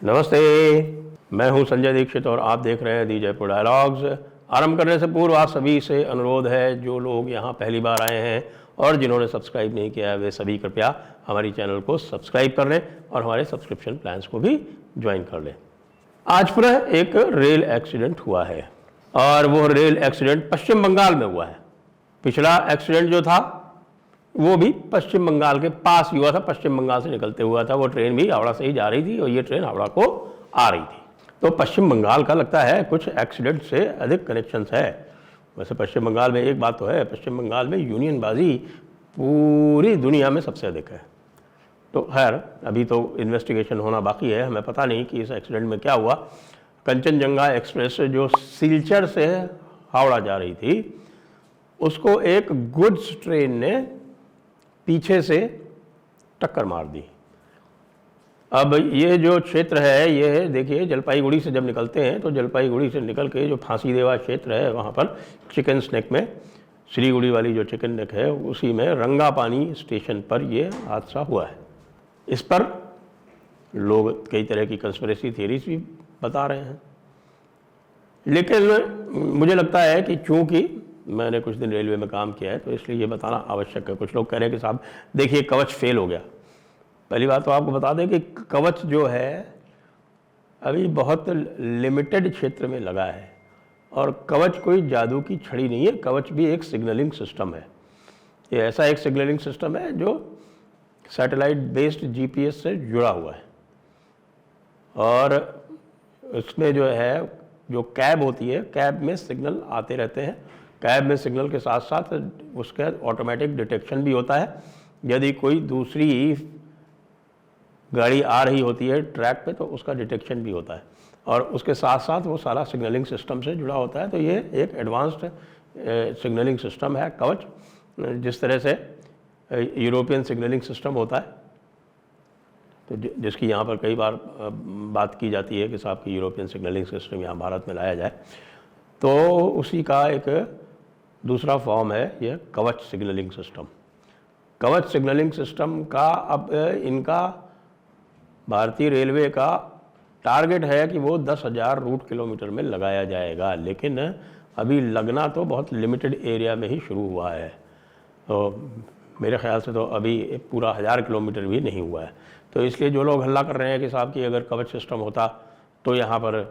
नमस्ते, मैं हूं संजय दीक्षित और आप देख रहे हैं दी जयपुर डायलॉग्स। आरंभ करने से पूर्व आप सभी से अनुरोध है, जो लोग यहां पहली बार आए हैं और जिन्होंने सब्सक्राइब नहीं किया है वे सभी कृपया हमारी चैनल को सब्सक्राइब कर लें और हमारे सब्सक्रिप्शन प्लान्स को भी ज्वाइन कर लें। आज पुनः एक रेल एक्सीडेंट हुआ है और वो रेल एक्सीडेंट पश्चिम बंगाल में हुआ है। पिछला एक्सीडेंट जो था वो भी पश्चिम बंगाल के पास ही हुआ था, पश्चिम बंगाल से निकलते हुआ था। वो ट्रेन भी हावड़ा से ही जा रही थी और ये ट्रेन हावड़ा को आ रही थी। तो पश्चिम बंगाल का लगता है कुछ एक्सीडेंट से अधिक कनेक्शंस है। वैसे पश्चिम बंगाल में एक बात तो है, पश्चिम बंगाल में यूनियनबाजी पूरी दुनिया में सबसे अधिक है। तो खैर अभी तो इन्वेस्टिगेशन होना बाकी है, हमें पता नहीं कि इस एक्सीडेंट में क्या हुआ। कंचनजंगा एक्सप्रेस जो सिलचर से हावड़ा जा रही थी उसको एक गुड्स ट्रेन ने पीछे से टक्कर मार दी। अब ये जो क्षेत्र है, ये देखिए जलपाईगुड़ी से जब निकलते हैं तो जलपाईगुड़ी से निकल के जो फांसी देवा क्षेत्र है वहाँ पर चिकन स्नेक में, सिलीगुड़ी वाली जो चिकन नेक है उसी में रंगापानी स्टेशन पर ये हादसा हुआ है। इस पर लोग कई तरह की कंस्पिरेसी थियरीज भी बता रहे हैं, लेकिन मुझे लगता है कि चूँकि मैंने कुछ दिन रेलवे में काम किया है तो इसलिए ये बताना आवश्यक है। कुछ लोग कह रहे हैं कि साहब देखिए कवच फेल हो गया। पहली बात तो आपको बता दें कि कवच जो है अभी बहुत लिमिटेड क्षेत्र में लगा है और कवच कोई जादू की छड़ी नहीं है। कवच भी एक सिग्नलिंग सिस्टम है। ये ऐसा एक सिग्नलिंग सिस्टम है जो सैटेलाइट बेस्ड जीपीएस से जुड़ा हुआ है और उसमें जो है जो कैब होती है, कैब में सिग्नल आते रहते हैं। कैब में सिग्नल के साथ साथ उसका ऑटोमेटिक डिटेक्शन भी होता है। यदि कोई दूसरी गाड़ी आ रही होती है ट्रैक पे तो उसका डिटेक्शन भी होता है और उसके साथ साथ वो सारा सिग्नलिंग सिस्टम से जुड़ा होता है। तो ये एक एडवांस्ड सिग्नलिंग सिस्टम है कवच, जिस तरह से यूरोपियन सिग्नलिंग सिस्टम होता है, तो जिसकी यहाँ पर कई बार बात की जाती है कि साहब की यूरोपियन सिग्नलिंग सिस्टम यहाँ भारत में लाया जाए। तो उसी का एक दूसरा फॉर्म है ये कवच सिग्नलिंग सिस्टम। कवच सिग्नलिंग सिस्टम का अब इनका भारतीय रेलवे का टारगेट है कि वो 10,000 रूट किलोमीटर में लगाया जाएगा, लेकिन अभी लगना तो बहुत लिमिटेड एरिया में ही शुरू हुआ है। तो मेरे ख्याल से तो अभी पूरा 1000 किलोमीटर भी नहीं हुआ है। तो इसलिए जो लोग हल्ला कर रहे हैं कि साहब कि अगर कवच सिस्टम होता तो यहाँ पर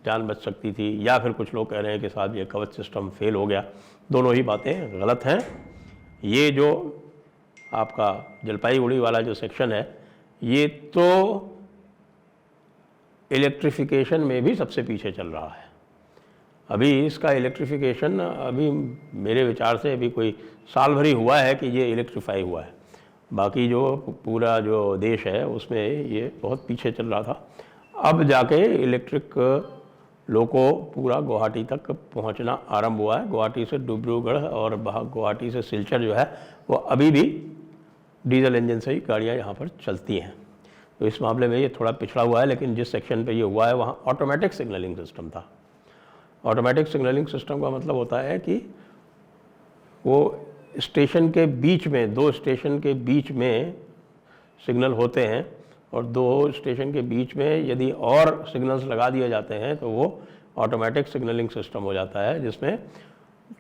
जान बच सकती थी, या फिर कुछ लोग कह रहे हैं कि साहब ये कवच सिस्टम फेल हो गया, दोनों ही बातें गलत हैं। ये जो आपका जलपाईगुड़ी वाला जो सेक्शन है ये तो इलेक्ट्रिफिकेशन में भी सबसे पीछे चल रहा है। अभी इसका इलेक्ट्रिफिकेशन अभी मेरे विचार से अभी कोई साल भर ही हुआ है कि ये इलेक्ट्रीफाई हुआ है। बाकी जो पूरा जो देश है उसमें ये बहुत पीछे चल रहा था। अब जाके इलेक्ट्रिक लोको पूरा गुवाहाटी तक पहुंचना आरंभ हुआ है। गुवाहाटी से डिब्रूगढ़ और गुवाहाटी से सिलचर जो है वो अभी भी डीजल इंजन से ही गाड़ियाँ यहाँ पर चलती हैं। तो इस मामले में ये थोड़ा पिछड़ा हुआ है, लेकिन जिस सेक्शन पे ये हुआ है वहाँ ऑटोमेटिक सिग्नलिंग सिस्टम था। ऑटोमेटिक सिग्नलिंग सिस्टम का मतलब होता है कि वो स्टेशन के बीच में, दो स्टेशन के बीच में सिग्नल होते हैं और दो स्टेशन के बीच में यदि और सिग्नल्स लगा दिए जाते हैं तो वो ऑटोमेटिक सिग्नलिंग सिस्टम हो जाता है, जिसमें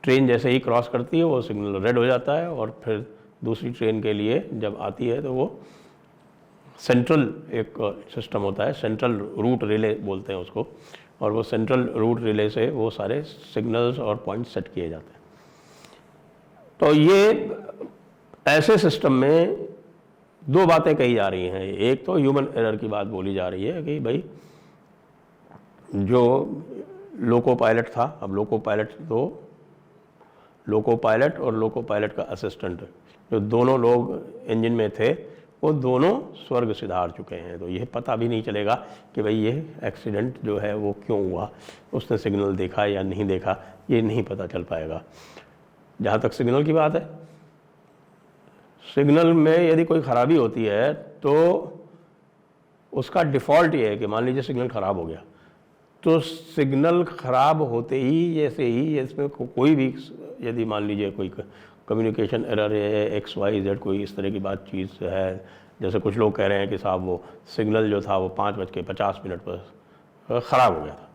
ट्रेन जैसे ही क्रॉस करती है वो सिग्नल रेड हो जाता है और फिर दूसरी ट्रेन के लिए जब आती है तो वो सेंट्रल एक सिस्टम होता है, सेंट्रल रूट रिले बोलते हैं उसको, और वो सेंट्रल रूट रिले से वो सारे सिग्नल्स और पॉइंट्स सेट किए जाते हैं। तो ये ऐसे सिस्टम में दो बातें कही जा रही हैं। एक तो ह्यूमन एरर की बात बोली जा रही है कि भाई जो लोको पायलट था, अब लोको पायलट तो लोको पायलट और लोको पायलट का असिस्टेंट जो दोनों लोग इंजन में थे वो दोनों स्वर्ग सिधार चुके हैं। तो यह पता भी नहीं चलेगा कि भाई ये एक्सीडेंट जो है वो क्यों हुआ, उसने सिग्नल देखा या नहीं देखा, ये नहीं पता चल पाएगा। जहाँ तक सिग्नल की बात है, सिग्नल में यदि कोई ख़राबी होती है तो उसका डिफ़ॉल्ट ये है कि मान लीजिए सिग्नल ख़राब हो गया तो सिग्नल ख़राब होते ही जैसे ही इसमें कोई भी, यदि मान लीजिए कोई कम्युनिकेशन एरर है, XYZ कोई इस तरह की बात चीज़ है, जैसे कुछ लोग कह रहे हैं कि साहब वो सिग्नल जो था वो 5:50 पर ख़राब हो गया था।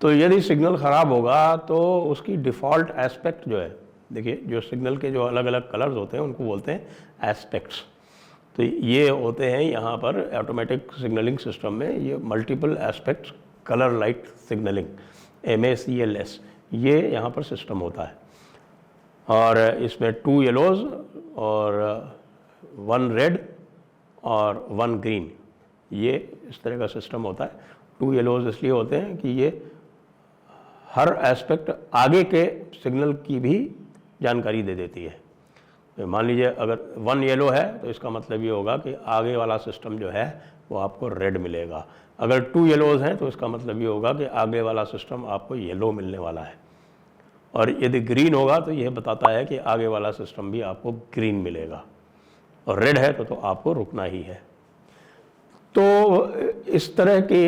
तो यदि सिग्नल ख़राब होगा तो उसकी डिफ़ॉल्ट एस्पेक्ट जो है, देखिए जो सिग्नल के जो अलग अलग कलर्स होते हैं उनको बोलते हैं एस्पेक्ट्स। तो ये होते हैं यहाँ पर ऑटोमेटिक सिग्नलिंग सिस्टम में ये multiple aspects colour light signalling, MACLS, ये यहाँ पर सिस्टम होता है। और इसमें 2 येलोज़ और 1 रेड और 1 ग्रीन, ये इस तरह का सिस्टम होता है। 2 येलोज़ इसलिए होते हैं कि ये हर एस्पेक्ट आगे के सिग्नल की भी जानकारी दे देती है। तो मान लीजिए अगर 1 येलो है तो इसका मतलब ये होगा कि आगे वाला सिस्टम जो है वो आपको रेड मिलेगा। अगर 2 येलोज़ हैं तो इसका मतलब ये होगा कि आगे वाला सिस्टम आपको येलो मिलने वाला है। और यदि ग्रीन होगा तो यह बताता है कि आगे वाला सिस्टम भी आपको ग्रीन मिलेगा। और रेड है तो आपको रुकना ही है। तो इस तरह के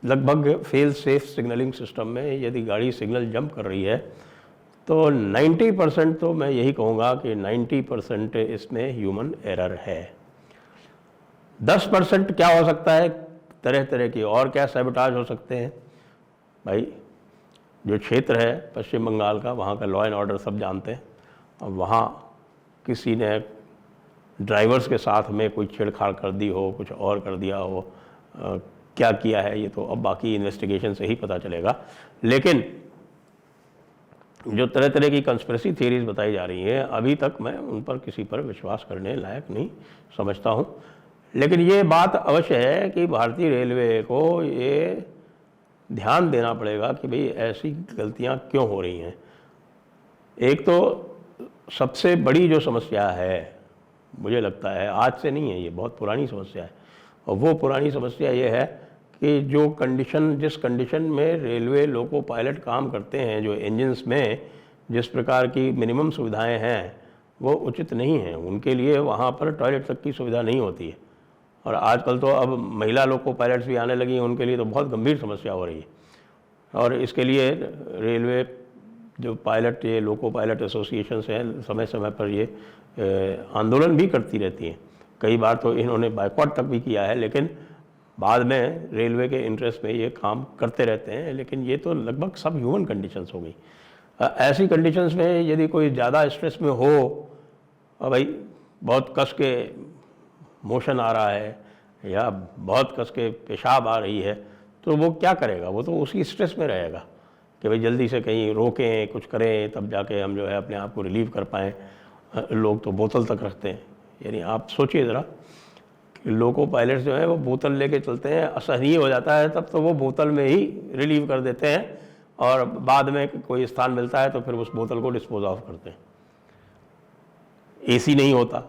लगभग फेल सेफ सिग्नलिंग सिस्टम में यदि गाड़ी सिग्नल जंप कर रही है तो 90% तो मैं यही कहूँगा कि 90% इसमें ह्यूमन एरर है। 10% क्या हो सकता है, तरह तरह की और क्या सैबोटाज हो सकते हैं। भाई जो क्षेत्र है पश्चिम बंगाल का, वहाँ का लॉ एंड ऑर्डर सब जानते हैं। अब वहाँ किसी ने ड्राइवर्स के साथ में कोई छेड़छाड़ कर दी हो, कुछ और कर दिया हो, क्या किया है ये तो अब बाकी इन्वेस्टिगेशन से ही पता चलेगा। लेकिन जो तरह तरह की कंस्पिरेसी थ्योरीज बताई जा रही हैं अभी तक मैं उन पर किसी पर विश्वास करने लायक नहीं समझता हूँ। लेकिन ये बात अवश्य है कि भारतीय रेलवे को ये ध्यान देना पड़ेगा कि भाई ऐसी गलतियाँ क्यों हो रही हैं। एक तो सबसे बड़ी जो समस्या है मुझे लगता है आज से नहीं है, ये बहुत पुरानी समस्या है। और वो पुरानी समस्या ये है कि जो कंडीशन, जिस कंडीशन में रेलवे लोको पायलट काम करते हैं, जो इंजन्स में जिस प्रकार की मिनिमम सुविधाएं हैं वो उचित नहीं हैं। उनके लिए वहाँ पर टॉयलेट तक की सुविधा नहीं होती है। और आजकल तो अब महिला लोको पायलट्स भी आने लगी हैं, उनके लिए तो बहुत गंभीर समस्या हो रही है। और इसके लिए रेलवे जो पायलट, ये लोको पायलट एसोसिएशंस हैं, समय समय पर ये आंदोलन भी करती रहती हैं। कई बार तो इन्होंने बायकॉट तक भी किया है, लेकिन बाद में रेलवे के इंटरेस्ट में ये काम करते रहते हैं। लेकिन ये तो लगभग सब ह्यूमन कंडीशंस हो गई। ऐसी कंडीशंस में यदि कोई ज़्यादा स्ट्रेस में हो और भाई बहुत कस के मोशन आ रहा है या बहुत कस के पेशाब आ रही है तो वो क्या करेगा, वो तो उसी स्ट्रेस में रहेगा कि भाई जल्दी से कहीं रोकें, कुछ करें, तब जाके हम जो है अपने आप को रिलीव कर पाएँ। लोग तो बोतल तक रखते हैं। यानी आप सोचिए ज़रा कि लोको पायलट्स जो है वो बोतल लेके चलते हैं, असहनीय हो जाता है तब तो वो बोतल में ही रिलीव कर देते हैं और बाद में कोई स्थान मिलता है तो फिर उस बोतल को डिस्पोज ऑफ करते हैं। एसी नहीं होता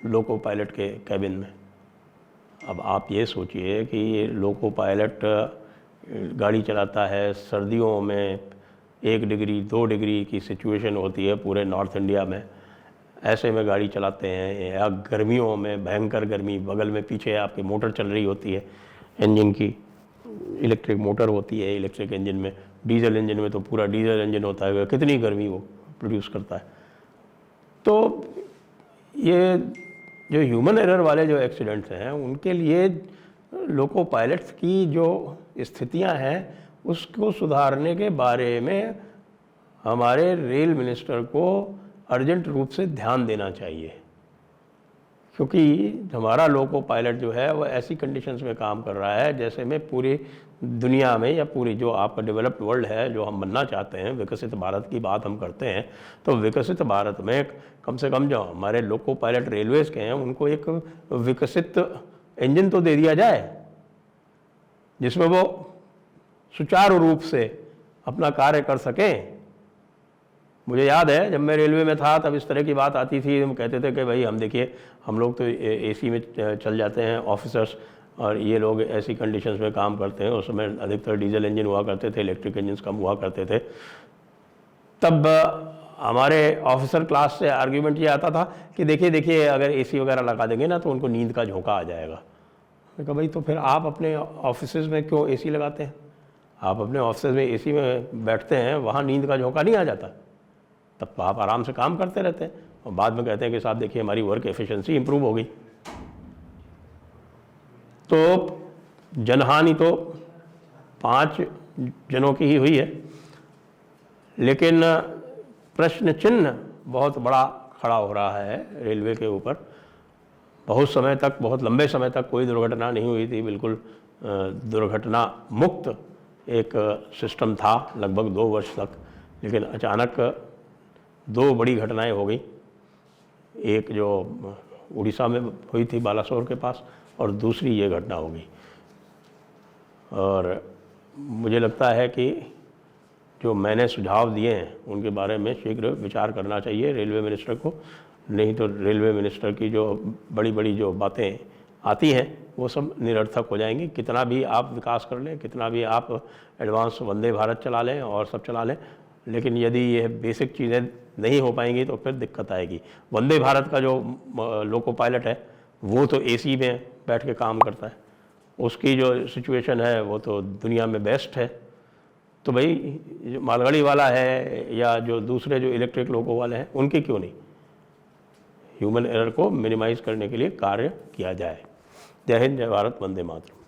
लोको पायलट के कैबिन में। अब आप ये सोचिए कि ये लोको पायलट गाड़ी चलाता है, सर्दियों में 1 डिग्री 2 डिग्री की सिचुएशन होती है पूरे नॉर्थ इंडिया में, ऐसे में गाड़ी चलाते हैं। या गर्मियों में भयंकर गर्मी, बगल में पीछे आपकी मोटर चल रही होती है इंजन की, इलेक्ट्रिक मोटर होती है इलेक्ट्रिक इंजन में। डीजल इंजन में तो पूरा डीजल इंजन होता है, कितनी गर्मी वो प्रोड्यूस करता है। तो ये जो ह्यूमन एरर वाले जो एक्सीडेंट्स हैं उनके लिए लोको पायलट्स की जो स्थितियां हैं उसको सुधारने के बारे में हमारे रेल मिनिस्टर को अर्जेंट रूप से ध्यान देना चाहिए। क्योंकि हमारा लोको पायलट जो है वो ऐसी कंडीशंस में काम कर रहा है जैसे में पूरी दुनिया में या पूरी जो आपका डेवलप्ड वर्ल्ड है, जो हम बनना चाहते हैं, विकसित भारत की बात हम करते हैं, तो विकसित भारत में कम से कम जो हमारे लोको पायलट रेलवेज के हैं उनको एक विकसित इंजन तो दे दिया जाए जिसमें वो सुचारू रूप से अपना कार्य कर सकें। मुझे याद है जब मैं रेलवे में था तब इस तरह की बात आती थी, हम कहते थे कि भाई हम देखिए हम लोग तो एसी में चल जाते हैं ऑफिसर्स और ये लोग ऐसी कंडीशंस में काम करते हैं। उस समय अधिकतर डीजल इंजन हुआ करते थे, इलेक्ट्रिक इंजन कम हुआ करते थे। तब हमारे ऑफिसर क्लास से आर्ग्यूमेंट ये आता था कि देखिए अगर एसी वगैरह लगा देंगे ना तो उनको नींद का झोंका आ जाएगा। मैं कहा भाई तो फिर आप अपने ऑफिस में क्यों एसी लगाते हैं? आप अपने ऑफिस में एसी में बैठते हैं, वहाँ नींद का झोंका नहीं आ जाता? तब तो आप आराम से काम करते रहते हैं। और बाद में कहते हैं कि साहब देखिए हमारी वर्क एफिशिएंसी इंप्रूव हो गई। तो जनहानि तो 5 जनों की ही हुई है, लेकिन प्रश्न चिन्ह बहुत बड़ा खड़ा हो रहा है रेलवे के ऊपर। बहुत समय तक, बहुत लंबे समय तक कोई दुर्घटना नहीं हुई थी, बिल्कुल दुर्घटना मुक्त एक सिस्टम था लगभग 2 वर्ष तक। लेकिन अचानक 2 बड़ी घटनाएं हो गई। एक जो उड़ीसा में हुई थी बालासोर के पास, और दूसरी ये घटना हो गई। और मुझे लगता है कि जो मैंने सुझाव दिए हैं उनके बारे में शीघ्र विचार करना चाहिए रेलवे मिनिस्टर को, नहीं तो रेलवे मिनिस्टर की जो बड़ी बड़ी जो बातें आती हैं वो सब निरर्थक हो जाएंगी। कितना भी आप विकास कर लें, कितना भी आप एडवांस वंदे भारत चला लें और सब चला लें, लेकिन यदि ये बेसिक चीज़ें नहीं हो पाएंगी तो फिर दिक्कत आएगी। वंदे भारत का जो लोको पायलट है वो तो एसी में बैठ के काम करता है, उसकी जो सिचुएशन है वो तो दुनिया में बेस्ट है। तो भाई जो मालगाड़ी वाला है या जो दूसरे जो इलेक्ट्रिक लोको वाले हैं उनकी क्यों नहीं? ह्यूमन एरर को मिनिमाइज़ करने के लिए कार्य किया जाए। जय हिंद, जय भारत, वंदे मातरम।